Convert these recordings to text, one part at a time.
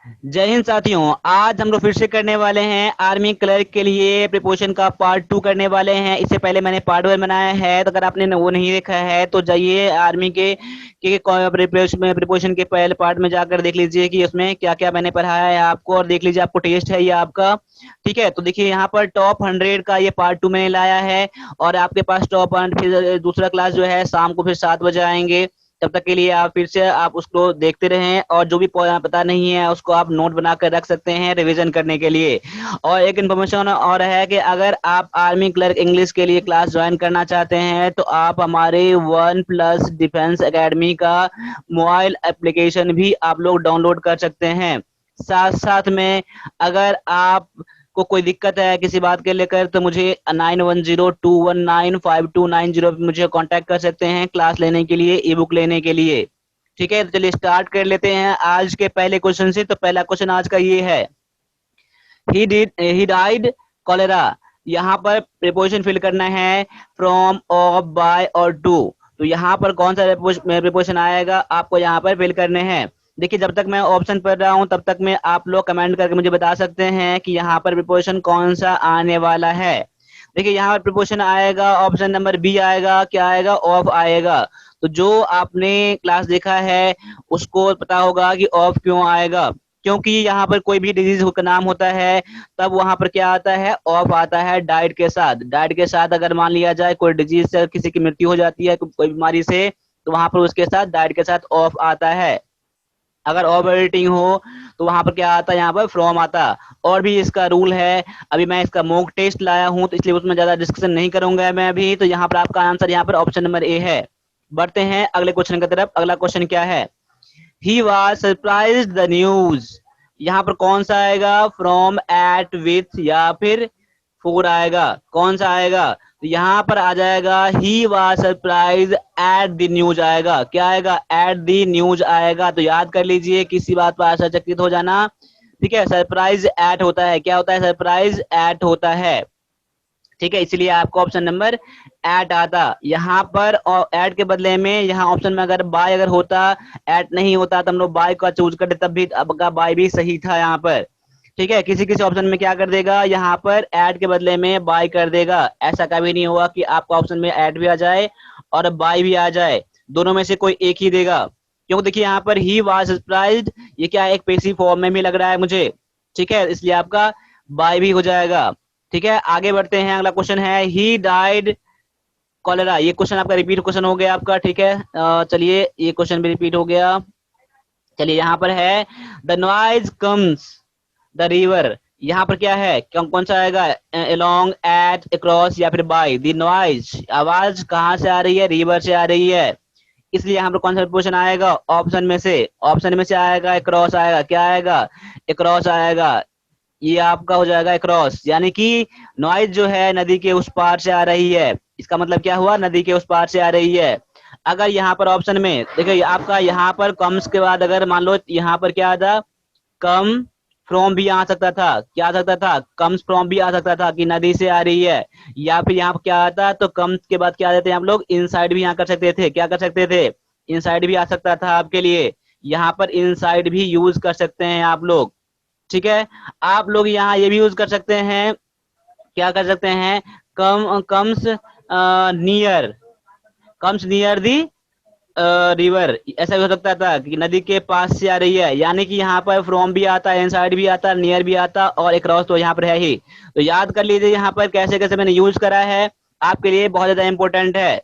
जय हिंद साथियों। आज हम लोग फिर से करने वाले हैं आर्मी क्लर्क के लिए प्रिपरेशन का पार्ट 2 करने वाले हैं। इससे पहले मैंने पार्ट 1 बनाया है, तो अगर आपने वो नहीं देखा है तो जाइए आर्मी के प्रिपरेशन के पहले पार्ट में जाकर देख लीजिए कि उसमें क्या क्या मैंने पढ़ाया है आपको, और देख लीजिए आपको टेस्ट है ये आपका। ठीक है, तो देखिए यहाँ पर टॉप 100 का ये पार्ट 2 मैंने लाया है, और आपके पास टॉप 100 फिर दूसरा क्लास जो है शाम को फिर 7 बजे आएंगे। तब तक के लिए आप फिर से आप उसको देखते रहें, और जो भी पता नहीं है उसको आप नोट बना कर रख सकते हैं रिवीजन करने के लिए। और एक इन्फॉर्मेशन और है कि अगर आप आर्मी क्लर्क इंग्लिश के लिए क्लास ज्वाइन करना चाहते हैं तो आप हमारे 1+ डिफेंस एकेडमी का मोबाइल एप्लीकेशन भी आप लोग डाउनलोड कर सकते हैं। साथ साथ में अगर आप को कोई दिक्कत है किसी बात के लेकर तो मुझे 9102195290 पे मुझे कांटेक्ट कर सकते हैं क्लास लेने के लिए, ई बुक लेने के लिए। ठीक है, तो चलिए स्टार्ट कर लेते हैं आज के पहले क्वेश्चन से। तो पहला क्वेश्चन आज का ये है, ही डाइड कॉलेरा। यहाँ पर प्रीपोजिशन फिल करना है फ्रॉम, ऑफ, बाय और टू। तो यहाँ पर कौन सा प्रीपोजिशन आएगा आपको यहाँ पर फिल करने हैं। देखिए, जब तक मैं ऑप्शन पढ़ रहा हूँ तब तक में आप लोग कमेंट करके मुझे बता सकते हैं कि यहाँ पर प्रीपोजिशन कौन सा आने वाला है। देखिए, यहाँ पर प्रीपोजिशन आएगा, ऑप्शन नंबर बी आएगा, क्या आएगा, ऑफ आएगा। तो जो आपने क्लास देखा है उसको पता होगा कि ऑफ क्यों आएगा, क्योंकि यहाँ पर कोई भी डिजीज का नाम होता है तब वहां पर क्या आता है, ऑफ आता है डाइट के साथ। डाइट के साथ अगर मान लिया जाए कोई डिजीज से किसी की मृत्यु हो जाती है कोई बीमारी से, तो वहां पर उसके साथ डाइट के साथ ऑफ आता है। अगर ऑफ एडिटिंग हो तो वहां पर क्या आता है, यहाँ पर फ्रॉम आता। और भी इसका रूल है, अभी मैं इसका मॉक टेस्ट लाया हूँ तो इसलिए उसमें ज्यादा डिस्कशन नहीं करूंगा मैं अभी। तो यहाँ पर आपका आंसर यहाँ पर ऑप्शन नंबर ए है। बढ़ते हैं अगले क्वेश्चन की तरफ। अगला क्वेश्चन क्या है, he was surprised the news. यहाँ पर कौन सा आएगा, फ्रॉम, एट, विथ या फिर फोर आएगा, कौन सा आएगा। तो यहाँ पर आ जाएगा he was surprise at the news आएगा। क्या आएगा, एट द न्यूज आएगा। तो याद कर लीजिए, किसी बात पर आश्चर्यचकित हो जाना। ठीक है, सरप्राइज एट होता है, क्या होता है, सरप्राइज एट होता है। ठीक है, इसलिए आपको ऑप्शन नंबर एट आता। यहाँ पर एट के बदले में यहाँ ऑप्शन में अगर बाय अगर होता, एट नहीं होता तो हम लोग बाय का चूज करते, तब भी आपका बाय भी सही था यहाँ पर। ठीक है, किसी किसी ऑप्शन में क्या कर देगा, यहाँ पर एड के बदले में बाय कर देगा। ऐसा कभी नहीं होगा कि आपका ऑप्शन में एड भी आ जाए और बाय भी आ जाए, दोनों में से कोई एक ही देगा। क्योंकि देखिए यहाँ पर ही वाज सरप्राइज्ड, ये क्या है, एक पेसिव फॉर्म में भी लग रहा है मुझे। ठीक है, इसलिए आपका बाय भी हो जाएगा। ठीक है, आगे बढ़ते हैं। अगला क्वेश्चन है, ही डाइड कॉलेरा। ये क्वेश्चन आपका रिपीट क्वेश्चन हो गया आपका। ठीक है, चलिए ये क्वेश्चन भी रिपीट हो गया। चलिए यहाँ पर है, the noise comes the river. यहाँ पर क्या है, कौन सा आएगा, अलोंग, एट, अक्रॉस या फिर बाय। द नॉइज, आवाज कहाँ से आ रही है, रिवर से आ रही है। इसलिए यहाँ पर कौन सा क्वेश्चन आएगा, ऑप्शन में से आएगा अक्रॉस आएगा। क्या आएगा, अक्रॉस आएगा। ये आपका हो जाएगा क्रॉस, यानी कि नॉइज जो है नदी के उस पार से आ रही है। इसका मतलब क्या हुआ, नदी के उस पार से आ रही है। अगर यहाँ पर ऑप्शन में देखिए आपका यहाँ पर कम्स के बाद अगर मान लो यहाँ पर क्या आता, कम फ्रॉम भी आ सकता था। क्या आ सकता था, कम्स फ्रॉम भी आ सकता था कि नदी से आ रही है। या फिर यहाँ पर क्या आता, तो कम्स के बाद क्या आ जाते हैं आप लोग, इनसाइड भी यहाँ कर सकते थे। क्या कर सकते थे, इनसाइड भी आ सकता था आपके लिए। यहाँ पर इनसाइड भी यूज कर सकते हैं आप लोग। ठीक है, आप लोग यहाँ ये भी यूज कर सकते हैं, क्या कर सकते हैं, comes near, comes near the river. ऐसा भी हो सकता था कि नदी के पास से आ रही है, यानी कि यहाँ पर फ्रॉम भी आता है, इनसाइड भी आता, नियर भी आता, और अक्रॉस तो यहाँ पर है ही। तो याद कर लीजिए यहाँ पर कैसे कैसे मैंने यूज करा है, आपके लिए बहुत ज्यादा इंपॉर्टेंट है।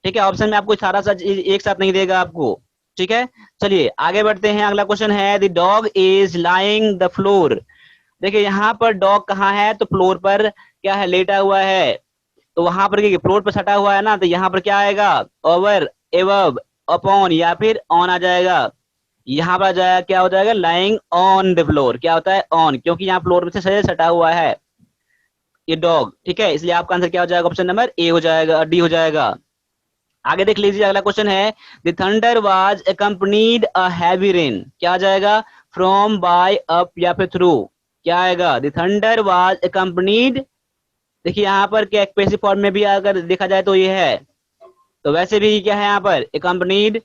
ठीक है, ऑप्शन में आपको सारा सच एक साथ नहीं देगा आपको। ठीक है, चलिए आगे बढ़ते हैं। अगला क्वेश्चन है, the dog is lying the floor. देखिए यहाँ पर डॉग कहाँ है, तो फ्लोर पर क्या है, लेटा हुआ है। तो वहां पर फ्लोर पर सटा हुआ है ना, तो यहाँ पर क्या आएगा, ओवर, एवब, अपॉन या फिर ऑन आ जाएगा। यहाँ पर आ जाएगा, क्या हो जाएगा, लाइंग ऑन द फ्लोर। क्या होता है, ऑन, क्योंकि यहाँ फ्लोर में से सटा हुआ है ये डॉग। ठीक है, इसलिए आपका आंसर क्या हो जाएगा, ऑप्शन नंबर ए हो जाएगा, डी हो जाएगा। आगे देख लीजिए, अगला क्वेश्चन है, the thunder was accompanied a heavy rain. क्या आ जाएगा, फ्रॉम, बाय, अप या फिर थ्रू। क्या आएगा, द थंडर वाज अकम्पनीड। देखिए यहाँ पर क्या पैसिव फॉर्म में भी अगर देखा जाए तो ये है, तो वैसे भी क्या है यहाँ पर अकम्पनीड,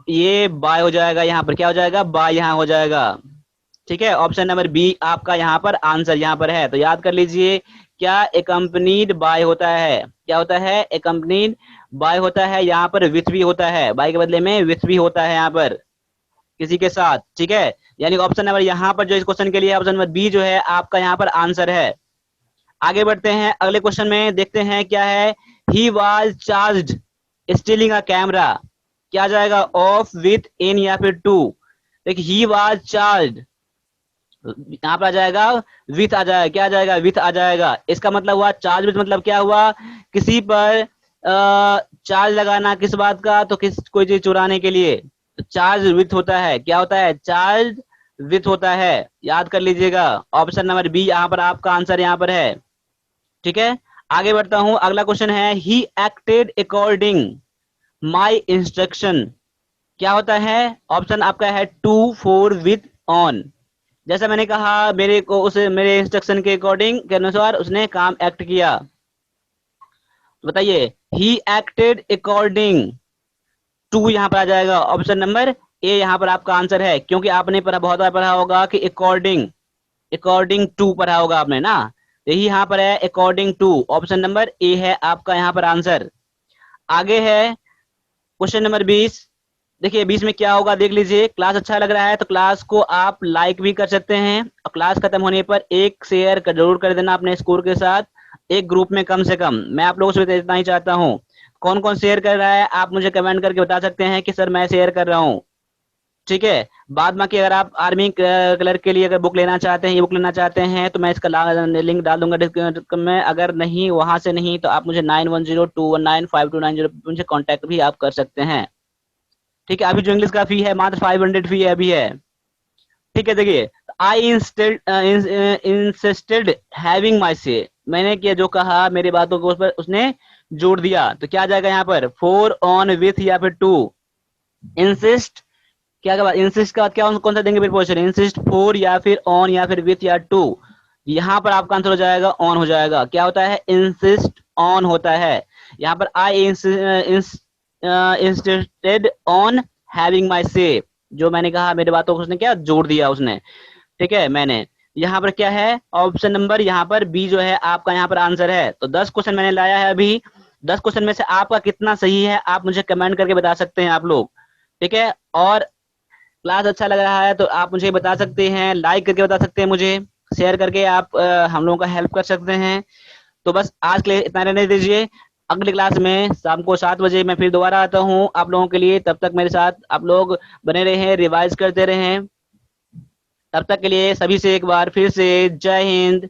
ये बाय हो जाएगा। यहाँ पर क्या हो जाएगा, बाय यहाँ हो जाएगा। ठीक है, ऑप्शन नंबर बी आपका यहाँ पर आंसर यहाँ पर है। तो याद कर लीजिए, क्या एकम्पनीड बाय होता है, क्या होता है, एकम्पनीड बाय होता है, यहाँ पर विथ भी होता है, बाय के बदले में विथ भी होता है यहाँ पर किसी के साथ। ठीक है, यानी ऑप्शन नंबर यहाँ पर जो इस क्वेश्चन के लिए ऑप्शन नंबर बी जो है आपका यहाँ पर आंसर है। आगे बढ़ते हैं, अगले क्वेश्चन में देखते हैं क्या है। He was charged stealing a camera, क्या आ जाएगा, ऑफ, विथ, इन या फिर टू। देखिए ही वाज चार्ज्ड, यहाँ पर आ जाएगा विथ आ जाएगा, क्या आ जाएगा, विथ आ जाएगा। इसका मतलब हुआ चार्ज विथ, मतलब क्या हुआ, किसी पर चार्ज लगाना, किस बात का, तो किस कोई चीज चुराने के लिए। तो चार्ज विथ होता है, क्या होता है, चार्ज विथ होता है। याद कर लीजिएगा, ऑप्शन नंबर बी यहाँ पर आपका आंसर यहाँ पर है। ठीक है, आगे बढ़ता हूं, अगला क्वेश्चन है, he acted according my instruction, क्या होता है, ऑप्शन आपका है टू, फोर, विथ, ऑन। जैसा मैंने कहा, मेरे को उसे मेरे इंस्ट्रक्शन के अकॉर्डिंग के अनुसार उसने काम एक्ट किया। तो बताइए, ही एक्टेड अकॉर्डिंग टू यहाँ पर आ जाएगा, ऑप्शन नंबर ए यहाँ पर आपका आंसर है। क्योंकि आपने पढ़ा, बहुत बार पढ़ा होगा कि अकॉर्डिंग, अकॉर्डिंग टू पढ़ा होगा आपने ना, यही यहाँ पर है according to, option number A है आपका यहाँ पर आंसर। आगे है क्वेश्चन नंबर 20। देखिए 20 में क्या होगा, देख लीजिए। क्लास अच्छा लग रहा है तो क्लास को आप लाइक भी कर सकते हैं, और क्लास खत्म होने पर एक शेयर जरूर कर देना अपने स्कोर के साथ, एक ग्रुप में कम से कम। मैं आप लोगों से इतना ही चाहता हूँ। कौन कौन शेयर कर रहा है आप मुझे कमेंट करके बता सकते हैं कि सर मैं शेयर कर रहा हूँ। ठीक है, बाद बाकी अगर आप आर्मी क्लर्क के लिए अगर बुक लेना चाहते हैं, ये बुक लेना चाहते हैं, तो मैं इसका लिंक डाल दूंगा डिस्क्रिप्शन में। अगर नहीं, वहां से नहीं, तो आप मुझे 9102195290 मुझे कांटेक्ट भी आप कर सकते हैं। ठीक है, अभी जो इंग्लिश का फी है मात्र 500 फी है, अभी है। ठीक है, देखिए, आई इंसिस्टेड हैविंग माई से, मैंने क्या जो कहा मेरी बातों को उस पर उसने जोड़ दिया। तो क्या आ जाएगा यहाँ पर, फोर, ऑन, विथ या फिर टू। इंसिस्ट, क्या के बाद इंसिस्ट का क्या कौन सा देंगे प्रीपोजिशन, इंसिस्ट, फोर या फिर ऑन या फिर विथ या टू। यहाँ पर आपका आंसर हो जाएगा ऑन हो जाएगा। क्या होता है, इंसिस्ट ऑन होता है। यहाँ पर आई इंसिस्टेड ऑन हैविंग माई से, जो मैंने कहा मेरे बातों को उसने क्या जोड़ दिया उसने। ठीक है, मैंने यहाँ पर क्या है, ऑप्शन नंबर यहाँ पर बी जो है आपका यहाँ पर आंसर है। तो 10 क्वेश्चन मैंने लाया है अभी। 10 क्वेश्चन में से आपका कितना सही है आप मुझे कमेंट करके बता सकते हैं आप लोग। ठीक है, और क्लास अच्छा लग रहा है तो आप मुझे बता सकते हैं, लाइक करके बता सकते हैं मुझे, शेयर करके आप हम लोगों का हेल्प कर सकते हैं। तो बस आज के लिए इतना रहने दीजिए। अगली क्लास में शाम को 7 बजे मैं फिर दोबारा आता हूँ आप लोगों के लिए। तब तक मेरे साथ आप लोग बने रहें, रिवाइज करते रहें। तब तक के लिए सभी से एक बार फिर से जय हिंद।